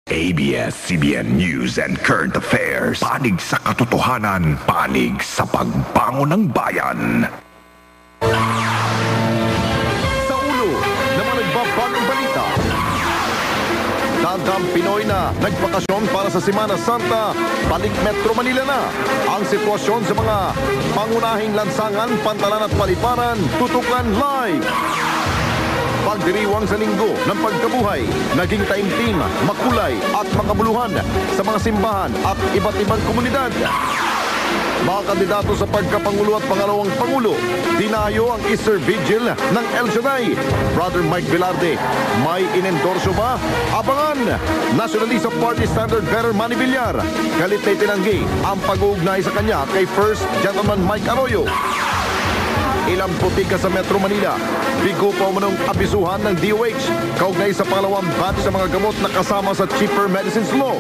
ABS-CBN News and Current Affairs. Panig sa katotohanan, panig sa pagbangon ng bayan. Sa ulo ng mga nagbabagong balita. Dandang Pinoy na nagbakasyon para sa Semana Santa, balik Metro Manila na. Ang sitwasyon sa mga pangunahing lansangan, pantalan at paliparan, tutukan live. Pagdiriwang sa linggo ng pagkabuhay, naging taimtim, makulay at makabuluhan sa mga simbahan at iba't ibang komunidad. Mga kandidato sa pagkapangulo at pangalawang pangulo, dinayo ang Easter Vigil ng El Shaddai. Brother Mike Velarde, may inendorso ba? Abangan! Nationalista Party Standard Bearer Manny Villar, galit na itinanggi ang pag-uugnay sa kanya kay First Gentleman Mike Arroyo. Ilang putika sa Metro Manila, bigo pa umunong abisuhan ng DOH kaugnay sa pangalawang batch sa mga gamot na kasama sa Cheaper Medicines Law.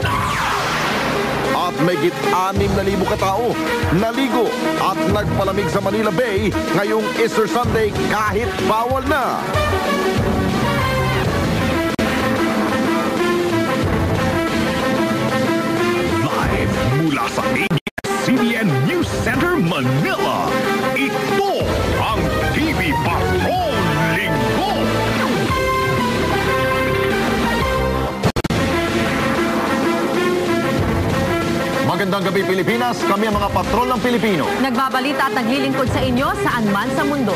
At mayigit 6,000 katao naligo at nagpalamig sa Manila Bay ngayong Easter Sunday kahit bawal na. Live mula sa ABS-CBN News Center, Manila. Ito ang TV Patrol Linggo. Magandang gabi Pilipinas, kami ang mga patrol ng Pilipino. Nagbabalita at naglilingkod sa inyo saan man sa mundo.